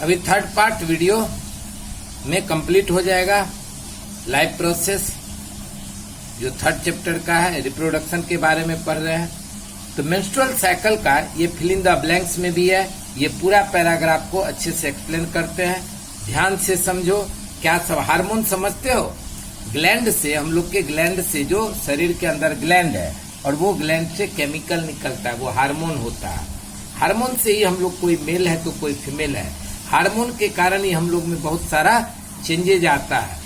अभी third part video में complete हो जाएगा लाइफ प्रोसेस, जो थर्ड चैप्टर का है, रिप्रोडक्शन के बारे में पढ़ रहे हैं। तो मेंस्ट्रुअल साइकिल का ये फिल इन द ब्लैंक्स में भी है, ये पूरा पैराग्राफ को अच्छे से एक्सप्लेन करते हैं। ध्यान से समझो। क्या सब हार्मोन समझते हो? ग्लैंड से, हम लोग के ग्लैंड से, जो शरीर के अंदर ग्लैंड है और वो ग्लैंड से केमिकल निकलता है, वो हार्मोन होता है। हार्मोन से ही हम लोग, कोई मेल है तो कोई फीमेल है। हार्मोन के कारण ही हम लोग में बहुत सारा चेंजेज आता है।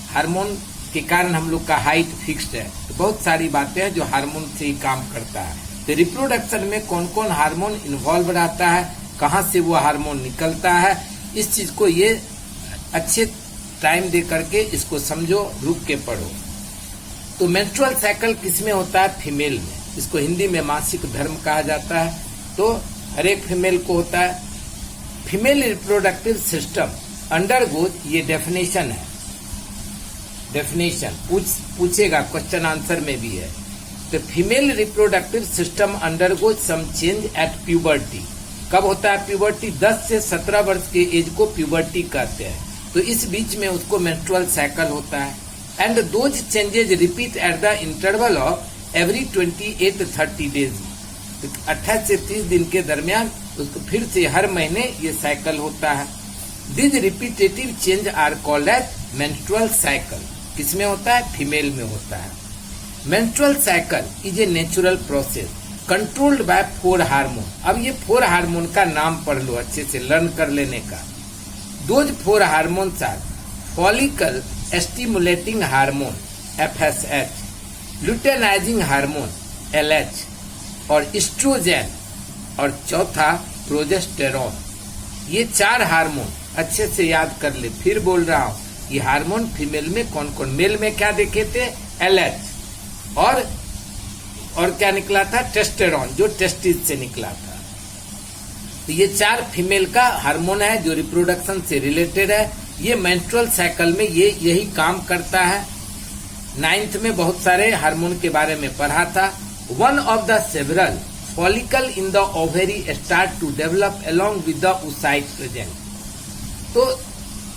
हार्मोन के कारण हम लोग का हाइट फिक्स्ड है। तो बहुत सारी बातें हैं जो हार्मोन से ही काम करता है। तो रिप्रोडक्शन में कौन कौन हार्मोन इन्वॉल्व रहता है, कहाँ से वो हार्मोन निकलता है, इस चीज को ये अच्छे टाइम दे करके इसको समझो, रुक के पढ़ो। तो मेंस्ट्रुअल साइकिल किसमें होता है? फीमेल में। इसको हिंदी में मासिक धर्म कहा जाता है। तो हर एक फीमेल को होता है। फीमेल रिप्रोडक्टिव सिस्टम अंडरगोज, ये डेफिनेशन है, डेफिनेशन पूछेगा, क्वेश्चन आंसर में भी है। तो female reproductive system undergoes some change at puberty. कब होता है प्यूबर्टी? 10 से 17 वर्ष के एज को प्यूबर्टी कहते हैं। तो इस बीच में उसको मेंस्ट्रुअल साइकिल होता है। And those changes repeat at the interval of every 28-30 days. 28 से 30 दिन के दरमियान उसको फिर से हर महीने ये साइकिल होता है। This repetitive change are called as menstrual cycle. किसमें होता है? फीमेल में होता है। Menstrual cycle is a natural process controlled by 4 hormone. अब ये 4 हार्मोन का नाम पढ़ लो अच्छे से, लर्न कर लेने का। Those 4 hormones are follicle stimulating hormone FSH, luteinizing hormone LH, और एस्ट्रोजन, और चौथा प्रोजेस्टेरॉन। ये 4 हार्मोन अच्छे से याद कर ले। फिर बोल रहा हूँ, ये हार्मोन फीमेल में कौन कौन? मेल में क्या देखे थे? LH, और क्या निकला था? टेस्टेरॉन, जो टेस्टिस से निकला था। तो ये 4 फीमेल का हार्मोन है जो रिप्रोडक्शन से रिलेटेड है। ये मेंस्ट्रुअल साइकिल में ये यही काम करता है। 9th में बहुत सारे हार्मोन के बारे में पढ़ा था। One of the several follicle in the ovary start to develop along with the oocyte present. तो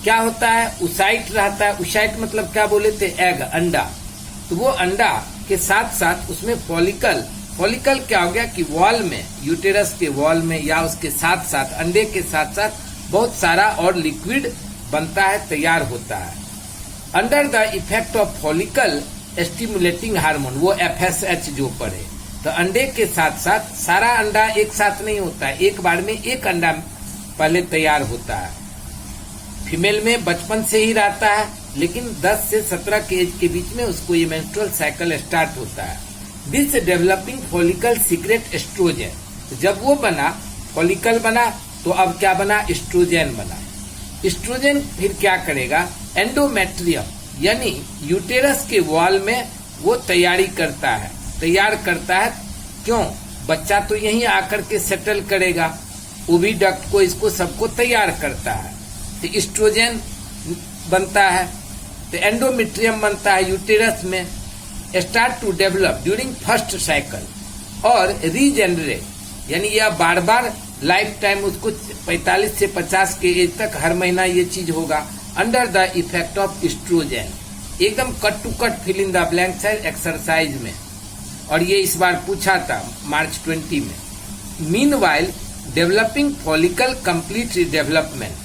क्या होता है? oocyte रहता है। oocyte मतलब क्या बोले थे? एग, अंडा। तो वो अंडा के साथ साथ उसमें फॉलिकल क्या हो गया कि वॉल में, यूटेरस के वॉल में, या उसके साथ साथ, अंडे के साथ साथ बहुत सारा और लिक्विड बनता है, तैयार होता है। Under the effect of follicle stimulating hormone, वो FSH जो पड़े, तो अंडे के साथ साथ सारा अंडा एक साथ नहीं होता है, एक बार में एक अंडा पहले तैयार होता है। फीमेल में बचपन से ही रहता है, लेकिन 10 से 17 के एज के बीच में उसको ये मेंस्ट्रुअल साइकिल स्टार्ट होता है। This developing follicle secrete estrogen. तो जब वो बना, फॉलिकल बना, तो अब क्या बना? एस्ट्रोजन बना। एस्ट्रोजन फिर क्या करेगा? एंडोमेट्रियम यानी यूटेरस के वॉल में वो तैयार करता है। क्यों? बच्चा तो यहीं आकर के सेटल करेगा, ओविडक्ट को, इसको सबको तैयार करता है। तो एस्ट्रोजन बनता है, तो एंडोमेट्रियम बनता है यूटेरस में। Start to develop during first cycle और रीजेनरेट, यानी यह बार बार लाइफ टाइम उसको 45 से 50 के एज तक हर महीना ये चीज होगा। Under the effect of oestrogen, एकदम cut to cut fill in the blanks है एक्सरसाइज में, और ये इस बार पूछा था मार्च 20 में। Meanwhile developing follicle complete development,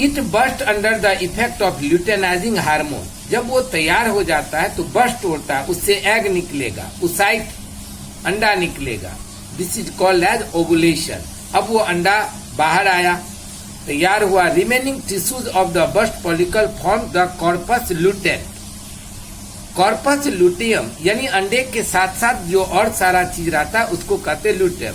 it burst under the effect of luteinising hormone. जब वो तैयार हो जाता है तो बर्स्ट होता है, उससे एग निकलेगा, oocyte अंडा निकलेगा। This is called as ovulation. अब वो अंडा बाहर आया, तैयार हुआ। Remaining tissues of the burst follicle form the corpus luteum. Corpus luteum यानी अंडे के साथ साथ जो और सारा चीज रहता है उसको कहते luteum.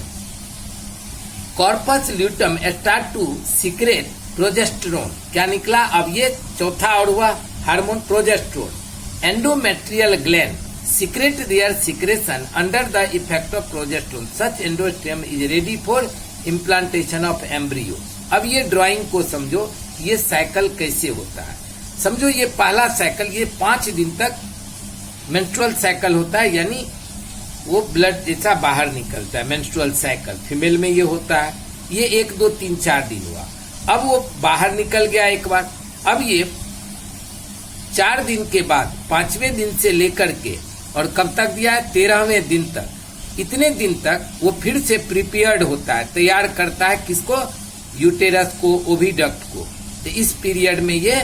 Corpus luteum start to secrete progesterone. क्या निकला? अब ये चौथा और हुआ hormone progesterone. Endometrial gland secrete their secretion under the effect of progesterone. Such endometrium is ready for implantation of embryo. अब ये ड्राइंग को समझो, ये साइकिल कैसे होता है। समझो ये पहला साइकिल, ये 5 दिन तक मेंस्ट्रुअल साइकिल होता है, यानी वो ब्लड जैसा बाहर निकलता है। मेंस्ट्रुअल साइकिल फीमेल में ये होता है। ये 1, 2, 3, 4 दिन हुआ। अब वो बाहर निकल गया एक बार। अब ये 4 दिन के बाद 5वें दिन से लेकर के और कब तक दिया है, 13वें दिन तक, इतने दिन तक वो फिर से प्रिपेयर्ड होता है, तैयार करता है किसको, यूटेरस को, ओविडक्ट को। तो इस पीरियड में ये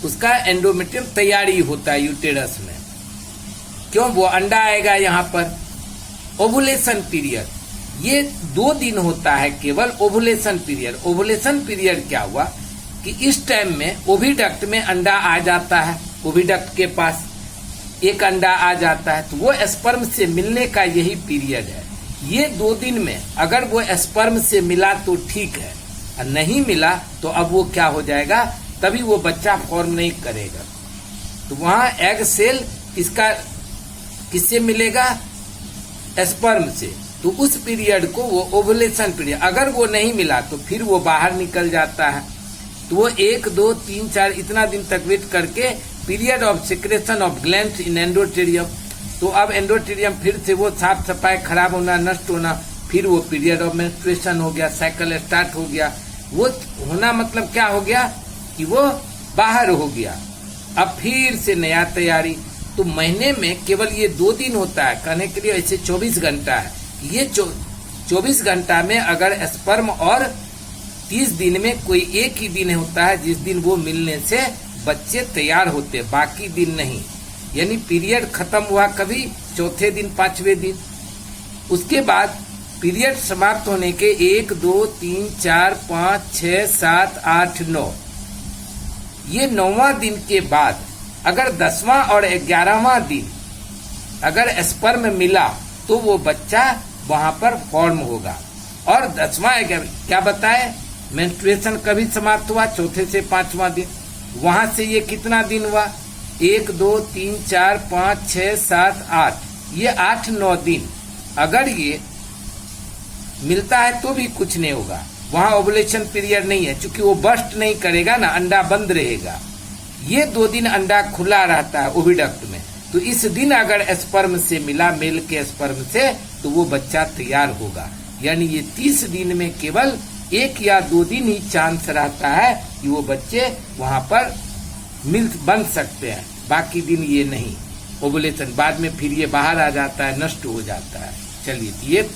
उसका एंडोमेट्रियम तैयारी होता है यूटेरस में। क्यों, वो अंडा आएगा यहाँ पर। ओवुलेशन पीरियड, ये 2 दिन होता है केवल ओवुलेशन पीरियड। ओवुलेशन पीरियड क्या हुआ कि इस टाइम में ओविडक्ट में अंडा आ जाता है, ओविडक्ट के पास एक अंडा आ जाता है, तो वो स्पर्म से मिलने का यही पीरियड है। ये 2 दिन में अगर वो स्पर्म से मिला तो ठीक है, और नहीं मिला तो अब वो क्या हो जाएगा, तभी वो बच्चा फॉर्म नहीं करेगा। तो वहां एग सेल किससे मिलेगा, स्पर्म से। तो उस पीरियड को वो ओवुलेशन पीरियड, अगर वो नहीं मिला तो फिर वो बाहर निकल जाता है। तो वो 1, 2, 3, 4 इतना दिन तक वेट करके period of secretion of glands in endometrium. तो अब एंडोटेरियम फिर से वो साफ सफाई, खराब होना, नष्ट होना, फिर वो पीरियड ऑफ मेंस्ट्रुएशन हो गया, साइकिल स्टार्ट हो गया। वो होना मतलब क्या हो गया कि वो बाहर हो गया। अब फिर से नया तैयारी। तो महीने में केवल ये 2 दिन होता है, कहने के लिए ऐसे 24 घंटा है। ये 24 घंटा में अगर स्पर्म और 30 दिन में कोई एक ही दिन होता है जिस दिन वो मिलने से बच्चे तैयार होते, बाकी दिन नहीं। यानी पीरियड खत्म हुआ कभी 4थे दिन, 5वें दिन। उसके बाद पीरियड समाप्त होने के 1, 2, 3, 4, 5, 6, 7, 8, 9, ये 9वां दिन के बाद अगर 10वां और 11वां दिन अगर स्पर्म मिला तो वो बच्चा वहां पर फॉर्म होगा। और 10वां क्या बताए, मेंस्ट्रुएशन कभी समाप्त हुआ, 4थे से 5वां दिन। वहां से ये कितना दिन हुआ, 1, 2, 3, 4, 5, 6, 7, 8, ये 8, 9 दिन अगर ये मिलता है तो भी कुछ नहीं होगा। वहां ओवुलेशन पीरियड नहीं है, क्योंकि वो बस्ट नहीं करेगा ना, अंडा बंद रहेगा। ये 2 दिन अंडा खुला रहता है ओविडक्ट में। तो इस दिन अगर स्पर्म से मिला, मेल के स्पर्म से, तो वो बच्चा तैयार होगा। यानी ये 30 दिन में केवल 1 या 2 दिन ही चांस रहता है कि वो बच्चे वहां पर बन सकते हैं, बाकी दिन ये नहीं। ओवुलेशन बाद में फिर ये बाहर आ जाता है, नष्ट हो जाता है। चलिए, ये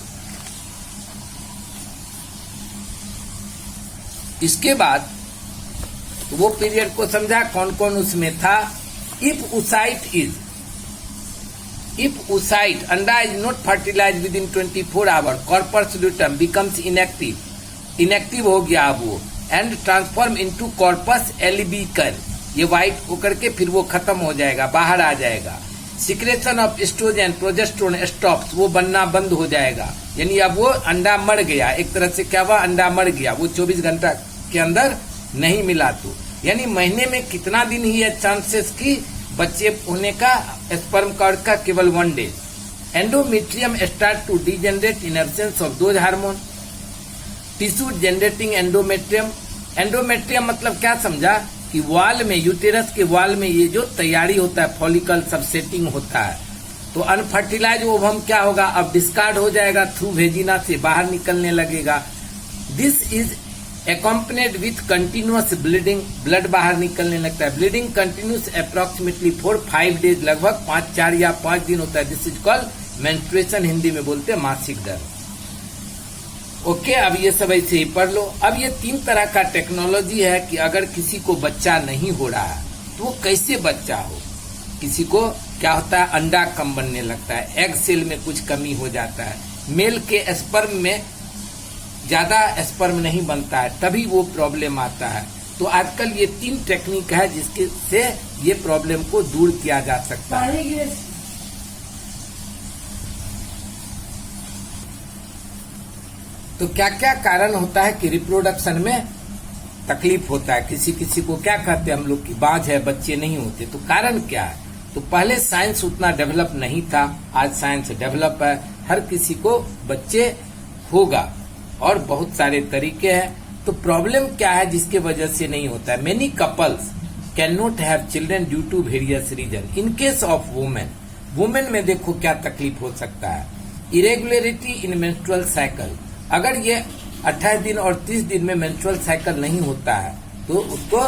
इसके बाद वो पीरियड को समझा कौन कौन उसमें था। इफ oocyte अंडा is not fertilize within 24 hour, corpus luteum becomes inactive हो गया अब वो, and transform into corpus albicans, ये व्हाइट होकर के फिर वो खत्म हो जाएगा, बाहर आ जाएगा। Secretion of oestrogen progesterone stops, वो बनना बंद हो जाएगा। यानी अब वो अंडा मर गया, एक तरह से क्या हुआ, अंडा मर गया, वो 24 घंटा के अंदर नहीं मिला। तो यानी महीने में कितना दिन ही है चांसेस की बच्चे होने का, स्पर्म कार्ड का केवल 1 day. Endometrium start to degenerate in absence of those hormone. Tissue generating endometrium, endometrium मतलब क्या समझा कि वॉल में, यूटेरस के वॉल में ये जो तैयारी होता है, फॉलिकल सबसेटिंग होता है, तो अनफर्टिलाइज ओवम क्या होगा, अब डिस्कार्ड हो जाएगा, थ्रू वेजिना से बाहर निकलने लगेगा। This is accompanied with continuous bleeding, blood बाहर निकलने लगता है। ब्लीडिंग कंटिन्यूस अप्रोक्सीमेटली 4-5 डेज, लगभग 4 या 5 दिन होता है। This is called menstruation, Hindi में बोलते हैं मासिक धर्म। ओके, अब ये सब ऐसे ही पढ़ लो। अब ये 3 तरह का टेक्नोलॉजी है कि अगर किसी को बच्चा नहीं हो रहा है तो वो कैसे बच्चा हो। किसी को क्या होता है, अंडा कम बनने लगता है, एग सेल में कुछ कमी हो जाता है, मेल के स्पर्म में ज्यादा स्पर्म नहीं बनता है, तभी वो प्रॉब्लम आता है। तो आजकल ये 3 टेक्निक है जिसके से ये प्रॉब्लम को दूर किया जा सकता है। तो क्या क्या कारण होता है कि रिप्रोडक्शन में तकलीफ होता है। किसी किसी को क्या कहते हैं हम लोग की बाझ है, बच्चे नहीं होते। तो कारण क्या है, तो पहले साइंस उतना डेवलप नहीं था, आज साइंस डेवलप है, हर किसी को बच्चे होगा और बहुत सारे तरीके हैं। तो प्रॉब्लम क्या है जिसके वजह से नहीं होता है, many couples can not have children due to various reason. In case of women में देखो क्या तकलीफ हो सकता है, इरेगुलरिटी इन मेंस्ट्रुअल साइकिल। अगर ये 28 दिन और 30 दिन में मेंस्ट्रुअल साइकिल नहीं होता है, तो उसको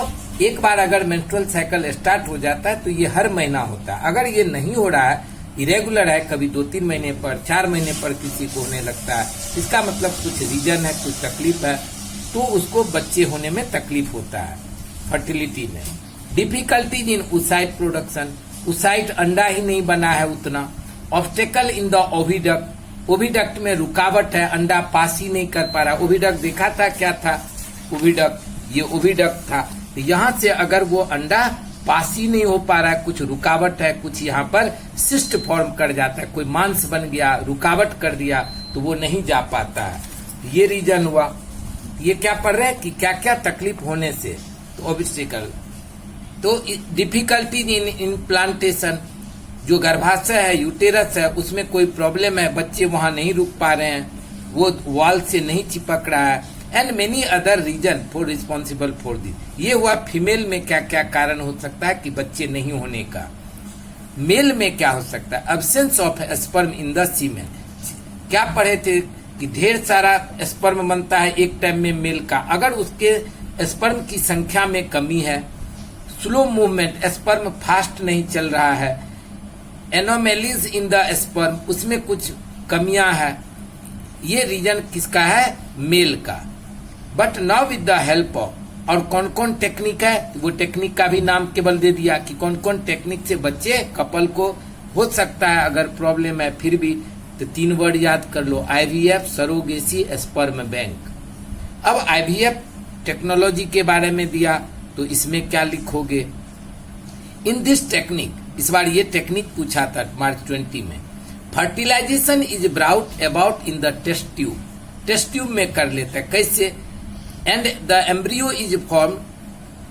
एक बार अगर मेंस्ट्रुअल साइकिल स्टार्ट हो जाता है तो ये हर महीना होता है। अगर ये नहीं हो रहा है, इरेगुलर है, कभी 2-3 महीने पर, 4 महीने पर किसी को होने लगता है, इसका मतलब कुछ रीजन है, कुछ तकलीफ है, तो उसको बच्चे होने में तकलीफ होता है, फर्टिलिटी में। Difficulties in oocyte production, oocyte अंडा ही नहीं बना है उतना। Obstacle in the oviduct, oviduct में रुकावट है, अंडा पास ही नहीं कर पा रहा। ओविडक्ट देखा था क्या था, ओविडक्ट, ये ओविडक्ट था। तो यहाँ से अगर वो अंडा पास ही नहीं हो पा रहा है, कुछ रुकावट है, कुछ यहाँ पर सिस्ट फॉर्म कर जाता है, कोई मांस बन गया, रुकावट कर दिया, तो वो नहीं जा पाता है, ये रीजन हुआ। ये क्या पढ़ रहे हैं कि क्या क्या तकलीफ होने से, तो ऑब्स्टिकल, तो डिफिकल्टीज इन इम्प्लांटेशन, जो गर्भाशय है, यूटेरस है, उसमें कोई प्रॉब्लम है, बच्चे वहां नहीं रुक पा रहे हैं, वो वॉल से नहीं चिपक रहा है, and many other reason for responsible for this. ये हुआ फीमेल में क्या क्या कारण हो सकता है कि बच्चे नहीं होने का। मेल में क्या हो सकता है, absence of sperm in the semen. क्या पढ़े थे कि ढेर सारा स्पर्म बनता है एक टाइम में मेल का, अगर उसके स्पर्म की संख्या में कमी है, स्लो मूवमेंट, स्पर्म फास्ट नहीं चल रहा है, एनोमेलीज इन द स्पर्म, उसमें कुछ कमियां है, ये रीजन किसका है, मेल का। But now with the help of, और कौन कौन टेक्निक है, वो टेक्निक का भी नाम केवल दे दिया कि कौन कौन टेक्निक से बच्चे कपल को हो सकता है। अगर प्रॉब्लम है फिर भी तो 3 वर्ड याद कर लो, IVF, सरोगेसी, स्पर्म बैंक। अब IVF टेक्नोलॉजी के बारे में दिया, तो इसमें क्या लिखोगे, इन दिस टेक्निक, इस बार ये टेक्निक पूछा था मार्च 20 में। Fertilization is brought about in the test tube, test tube में कर लेता है, कैसे, and the embryo is form,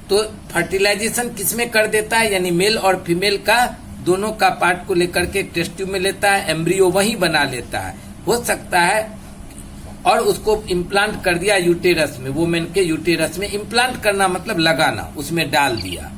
तो फर्टिलाइजेशन किसमें कर देता है, यानी मेल और फीमेल का दोनों का पार्ट को लेकर के टेस्ट ट्यूब में लेता है, एम्ब्रियो वही बना लेता है, हो सकता है, और उसको इम्प्लांट कर दिया यूटेरस में, वुमेन के यूटेरस में। इम्प्लांट करना मतलब लगाना, उसमें डाल दिया।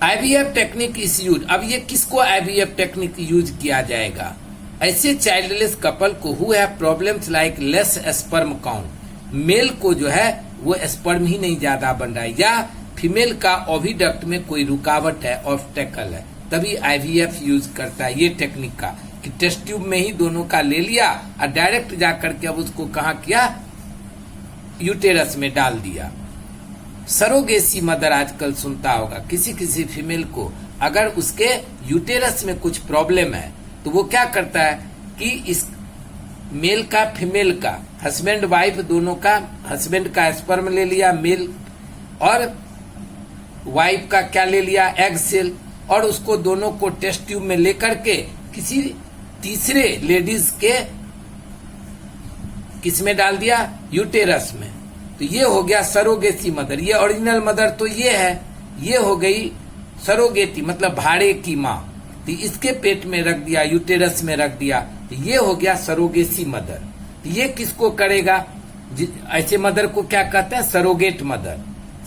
IVF टेक्निक इज यूज, अब ये किसको IVF टेक्निक यूज किया जाएगा, ऐसे चाइल्डलेस कपल को who have problems like less sperm count, male को जो है वो स्पर्म ही नहीं ज्यादा बन रहा है, या फीमेल का ओविडक्ट में कोई रुकावट है, ऑब्स्टेकल है, तभी IVF यूज करता है ये टेक्निक का, कि टेस्ट ट्यूब में ही दोनों का ले लिया और डायरेक्ट जाकर के अब उसको कहाँ किया, यूटेरस में डाल दिया। सरोगेसी मदर आजकल सुनता होगा, किसी किसी फीमेल को अगर उसके यूटेरस में कुछ प्रॉब्लम है तो वो क्या करता है कि इस मेल का फीमेल का, हस्बैंड वाइफ दोनों का, हस्बैंड का स्पर्म ले लिया मेल, और वाइफ का क्या ले लिया, एग सेल, और उसको दोनों को टेस्ट ट्यूब में लेकर के किसी तीसरे लेडीज के किसमें डाल दिया, यूटेरस में। तो ये हो गया सरोगेसी मदर। ये ओरिजिनल मदर तो ये है, ये हो गई सरोगेटी मतलब भाड़े की माँ, तो इसके पेट में रख दिया, यूटेरस में रख दिया, तो ये हो गया सरोगेसी मदर। तो ये किसको करेगा, ऐसे मदर को क्या कहते हैं, surrogate mother.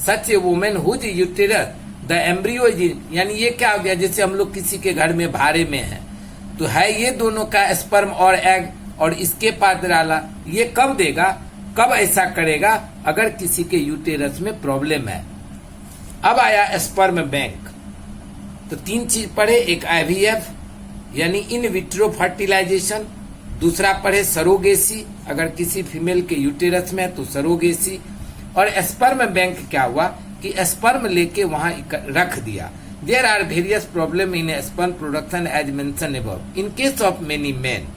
Such a women whose uterus the embryo, यानी ये क्या हो गया, जैसे हम लोग किसी के घर में भाड़े में है, तो है ये दोनों का स्पर्म और एग, और इसके पास डाला, ये कब देगा, कब ऐसा करेगा, अगर किसी के यूटेरस में प्रॉब्लम है। अब आया स्पर्म बैंक, तो 3 चीज पढ़े, एक IVF यानी इन विट्रो फर्टिलाइजेशन, दूसरा पढ़े सरोगेसी, अगर किसी फीमेल के यूटेरस में है तो सरोगेसी, और स्पर्म बैंक क्या हुआ कि स्पर्म लेके वहां रख दिया। There are various problem in sperm production as mention above in case of many men,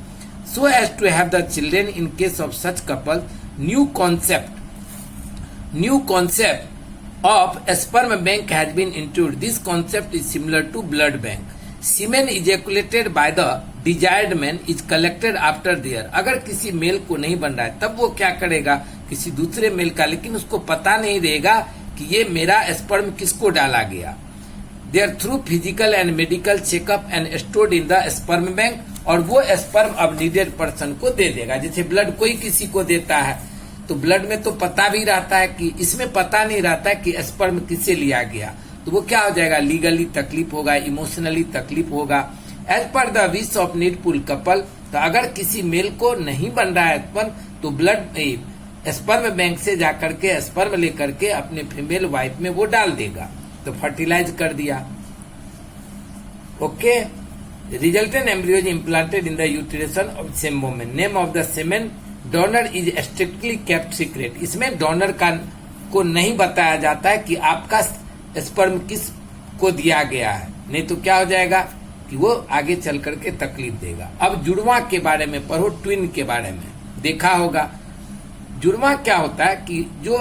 so as to have the children. In case of such couple, new concept of sperm bank has been introduced. This concept is similar to blood bank. Semen ejaculated by the desired man is collected after there. अगर किसी mail को नहीं बन रहा है तब वो क्या करेगा, किसी दूसरे मेल का, लेकिन उसको पता नहीं रहेगा कि ये मेरा स्पर्म किसको डाला गया। There through physical and medical checkup and stored in the sperm bank, और वो स्पर्म अब नीडेड पर्सन को दे देगा। जैसे ब्लड कोई किसी को देता है तो ब्लड में तो पता भी रहता है कि, इसमें पता नहीं रहता है कि स्पर्म किसे लिया गया, तो वो क्या हो जाएगा, लीगली तकलीफ होगा, इमोशनली तकलीफ होगा। As per the wish of needful couple, तो अगर किसी मेल को नहीं बन रहा है स्पर्म, तो ब्लड स्पर्म बैंक से जाकर के स्पर्म लेकर के अपने फीमेल वाइफ में वो डाल देगा, तो फर्टिलाइज कर दिया। Okay, resultant embryo is implanted in the utilisation of same woman. Name of the semen donor is strictly kept secret. इसमें डोनर का को नहीं बताया जाता है कि आपका स्पर्म किस को दिया गया है, नहीं तो क्या हो जाएगा कि वो आगे चल करके तकलीफ देगा। अब जुड़वा के बारे में पढ़ो, ट्विन के बारे में देखा होगा। जुड़वा क्या होता है कि जो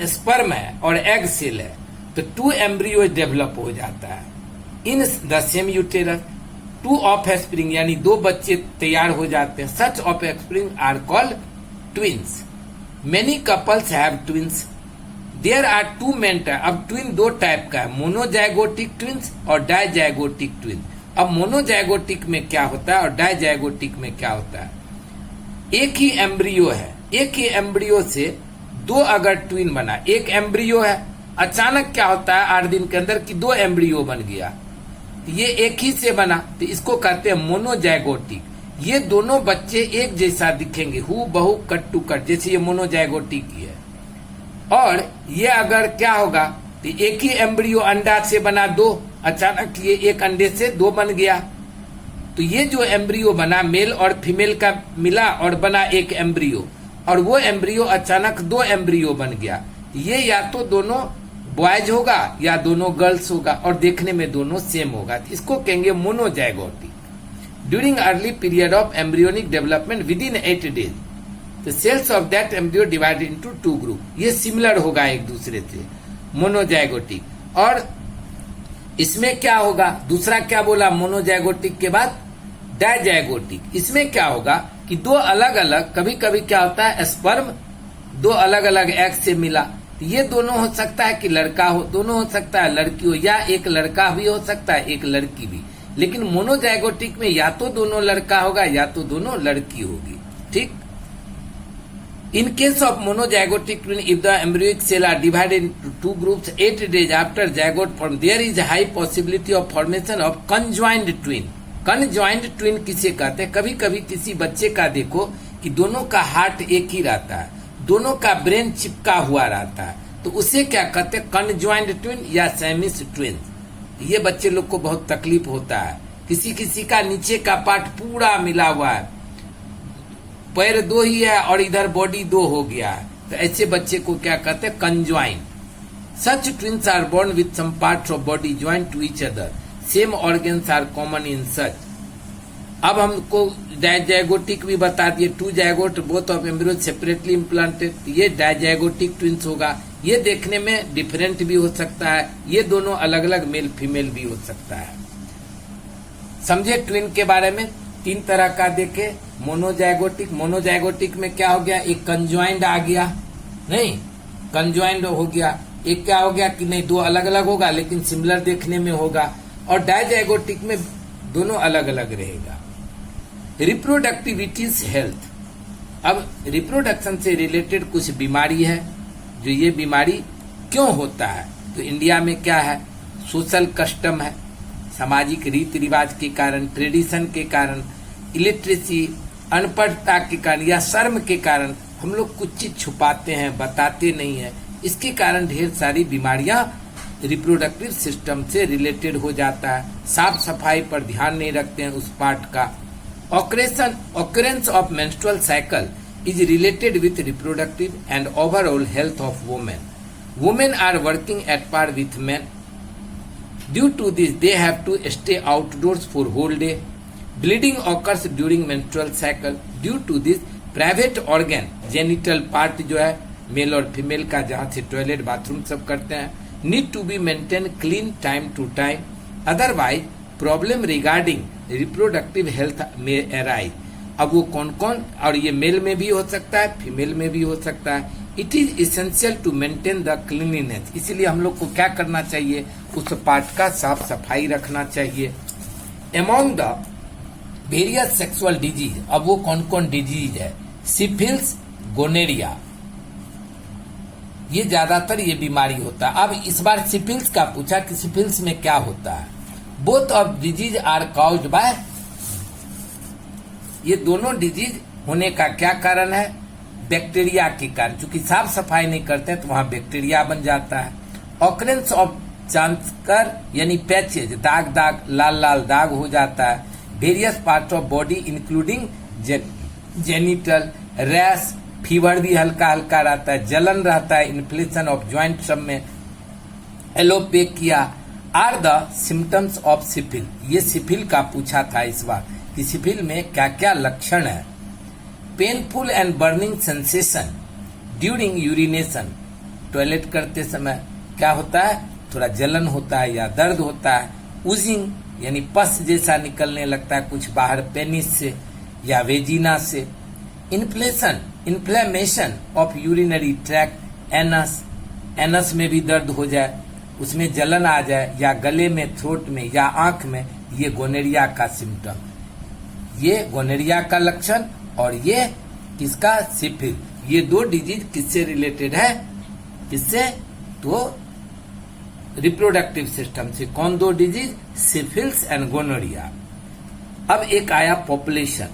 स्पर्म है और एग सेल है, तो 2 एम्ब्रियो डेवलप हो जाता है in the same uterus. 2 offspring यानी 2 बच्चे तैयार हो जाते हैं। Such offspring are called twins. Many couples have twins. There are 2 main type. अब ट्विन 2 टाइप का है, मोनोजाइगोटिक ट्विन्स और डाइजाइगोटिक ट्विन। अब मोनोजाइगोटिक में क्या होता है और डाइजाइगोटिक में क्या होता है? एक ही एम्ब्रियो है, एक ही एम्ब्रियो से 2 अगर ट्विन बना, एक एम्ब्रियो है, अचानक क्या होता है 8 दिन के अंदर कि 2 एम्ब्रियो बन गया, ये एक ही से बना, तो इसको कहते हैं मोनोजाइगोटिक। ये दोनों बच्चे एक जैसा दिखेंगे, हु बहु कट टू कट, जैसे ये मोनोजाइगोटिक ही है। और ये अगर क्या होगा तो एक ही एम्ब्रियो अंडा से बना 2, अचानक ये एक अंडे से 2 बन गया, तो ये जो एम्ब्रियो बना मेल और फीमेल का मिला और बना एक एम्ब्रियो, और वो एम्ब्रियो अचानक 2 एम्ब्रियो बन गया। ये या तो दोनों बॉयज होगा या दोनों गर्ल्स होगा, और देखने में दोनों सेम होगा, तो इसको कहेंगे monozygotic. During early period of embryonic development within 8 days the cells of that embryo divided into 2 group. ये सिमिलर होगा एक दूसरे से, मोनोजाइगोटिक। और इसमें क्या होगा, दूसरा क्या बोला मोनोजाइगोटिक के बाद डाइजाइगोटिक। इसमें क्या होगा कि 2 अलग अलग, कभी कभी क्या होता है स्पर्म 2 अलग अलग एग से मिला, ये दोनों हो सकता है कि लड़का हो, दोनों हो सकता है लड़की हो, या एक लड़का भी हो सकता है एक लड़की भी। लेकिन मोनोजाइगोटिक में या तो दोनों लड़का होगा या तो दोनों लड़की होगी। ठीक। In case of monozygotic twin, if the embryonic cell are divided into 2 groups 8 days after zygote form, there is a high possibility of formation of conjoined twin. Conjoined twin किसे कहते हैं? कभी कभी किसी बच्चे का देखो कि दोनों का हार्ट एक ही रहता है, दोनों का ब्रेन चिपका हुआ रहता है, तो उसे क्या कहते हैं? कंजॉइंड ट्विन या सैमिस ट्विन। ये बच्चे लोग को बहुत तकलीफ होता है। किसी किसी का नीचे का पार्ट पूरा मिला हुआ है, पैर 2 ही है और इधर बॉडी 2 हो गया है, तो ऐसे बच्चे को क्या कहते हैं? Conjoined. Such twins are born with some parts of body joint to each other, same organs are common in such. अब हमको डाइजाइगोटिक भी बता दिए, 2 zygote both of embryo separately implanted, ये डाइजाइगोटिक ट्विन्स होगा। ये देखने में डिफरेंट भी हो सकता है, ये दोनों अलग अलग मेल फीमेल भी हो सकता है। समझे ट्विन के बारे में? 3 तरह का देखे। मोनोजाइगोटिक, मोनोजाइगोटिक में क्या हो गया? एक कंजॉइंड आ गया, नहीं कंजॉइंड हो गया। एक क्या हो गया कि नहीं 2 अलग अलग होगा लेकिन सिमिलर देखने में होगा। और डाइजाइगोटिक में दोनों अलग अलग रहेगा। रिप्रोडक्टिविटीज हेल्थ। अब रिप्रोडक्शन से रिलेटेड कुछ बीमारी है, जो ये बीमारी क्यों होता है? तो इंडिया में क्या है? सोशल कस्टम है, सामाजिक रीति रिवाज के कारण, ट्रेडिशन के कारण, इलिटरेसी अनपढ़ता के कारण या शर्म के कारण हम लोग कुछ चीज छुपाते हैं, बताते नहीं है। इसके कारण ढेर सारी बीमारियां रिप्रोडक्टिव सिस्टम से रिलेटेड हो जाता है। साफ सफाई पर ध्यान नहीं रखते हैं उस पार्ट का। occurrence of menstrual cycle is related with reproductive and overall health of women. Women are working at par with men. Due to this, they have to stay outdoors for whole day. Bleeding occurs during menstrual cycle. Due to this, private organ, genital part जो है mail और female का, जहाँ से toilet bathroom सब करते हैं, need to be maintained clean time to time. Otherwise, problem regarding reproductive health में अराइज। अब वो कौन कौन, और ये मेल में भी हो सकता है, फीमेल में भी हो सकता है। It is essential to maintain the cleanliness. इसीलिए हम लोग को क्या करना चाहिए? उस पार्ट का साफ सफाई रखना चाहिए। Among the various sexual disease, अब वो कौन कौन डिजीज है? सिफिलिस, गोनेरिया, ये ज्यादातर ये बीमारी होता है। अब इस बार सिफिलिस का पूछा कि सिफिलिस में क्या होता है? Both of disease are caused by ये दोनों डिजीज होने का क्या कारण है? बैक्टीरिया के कारण, क्योंकि साफ सफाई नहीं करते हैं तो वहां बैक्टीरिया बन जाता है। ऑकरेंस ऑफ चांकर यानी पैचेज, दाग दाग, लाल लाल दाग हो जाता है। Various part of body including genital, rash, fever भी हल्का हल्का रहता है, जलन रहता है, इन्फ्लेशन ऑफ ज्वाइंट सब में, एलोपेकिया आर द सिम्टम्स ऑफ सिफिल। ये सिफिल का पूछा था इस बार कि सिफिल में क्या क्या लक्षण है। Painful and burning sensation during urination, toilet करते समय क्या होता है? थोड़ा जलन होता है या दर्द होता है। उजिंग यानी पस जैसा निकलने लगता है कुछ बाहर पेनिस से या वेजिना से। Inflammation of urinary tract, anus, anus में भी दर्द हो जाए, उसमें जलन आ जाए, या गले में, थ्रोट में या आंख में, ये गोनेरिया का सिम्टम, ये गोनेरिया का लक्षण। और ये किसका? सिफिल। ये दो डिजीज किससे रिलेटेड है? किससे? तो रिप्रोडक्टिव सिस्टम से। कौन दो डिजीज? सिफिल्स and gonorrhoea. अब एक आया पॉपुलेशन।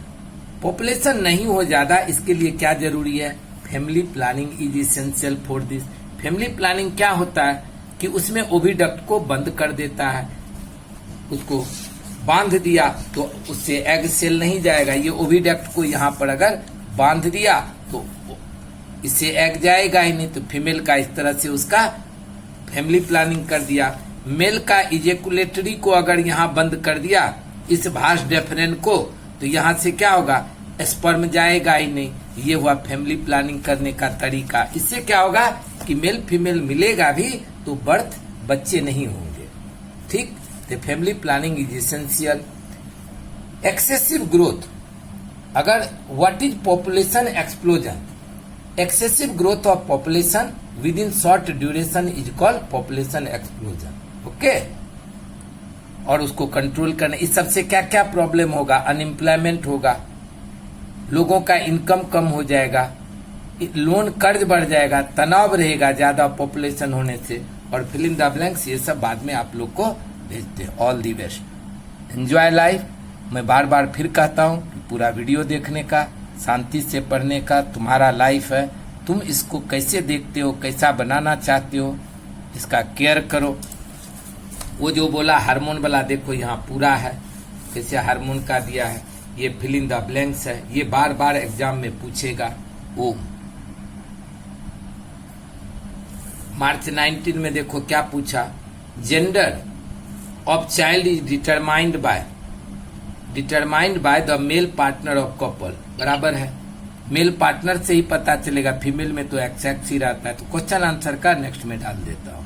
पॉपुलेशन नहीं हो ज्यादा, इसके लिए क्या जरूरी है? Family planning is essential for this. Family planning क्या होता है कि उसमें ओविडक्ट को बंद कर देता है, उसको बांध दिया तो उससे एग सेल नहीं जाएगा। ये ओविडक्ट को यहाँ पर अगर बांध दिया तो इससे एग जाएगा ही नहीं। तो फीमेल का इस तरह से उसका फैमिली प्लानिंग कर दिया। मेल का इजेकुलेटरी को अगर यहाँ बंद कर दिया, इस भास डेफरेन को, तो यहाँ से क्या होगा? स्पर्म जाएगा ही नहीं। ये हुआ फैमिली प्लानिंग करने का तरीका। इससे क्या होगा कि मेल फीमेल मिलेगा भी तो बर्थ बच्चे नहीं होंगे। ठीक, तो family planning is essential. Excessive growth, अगर what is population explosion? Excessive growth of population within short duration is called population explosion. Okay, और उसको कंट्रोल करना। इस सबसे क्या क्या प्रॉब्लम होगा? अनएम्प्लॉयमेंट होगा, लोगों का इनकम कम हो जाएगा, लोन कर्ज बढ़ जाएगा, तनाव रहेगा ज्यादा पॉपुलेशन होने से, और फिल इन द ब्लैंक्स। ये सब बाद में आप लोग को भेजते हैं। All the best, enjoy life. मैं बार बार फिर कहता हूँ कि पूरा वीडियो देखने का, शांति से पढ़ने का, तुम्हारा लाइफ है, तुम इसको कैसे देखते हो, कैसा बनाना चाहते हो, इसका केयर करो। वो जो बोला हार्मोन वाला, देखो यहाँ पूरा है, कैसे हार्मोन का दिया है। ये फिल इन द ब्लैंक्स है, ये बार बार एग्जाम में पूछेगा। ओम मार्च 19 में देखो क्या पूछा? Gender of child is determined by the male partner of couple. बराबर है, मेल पार्टनर से ही पता चलेगा, फीमेल में तो एक्स ही रहता है। तो क्वेश्चन आंसर का नेक्स्ट में डाल देता हूं।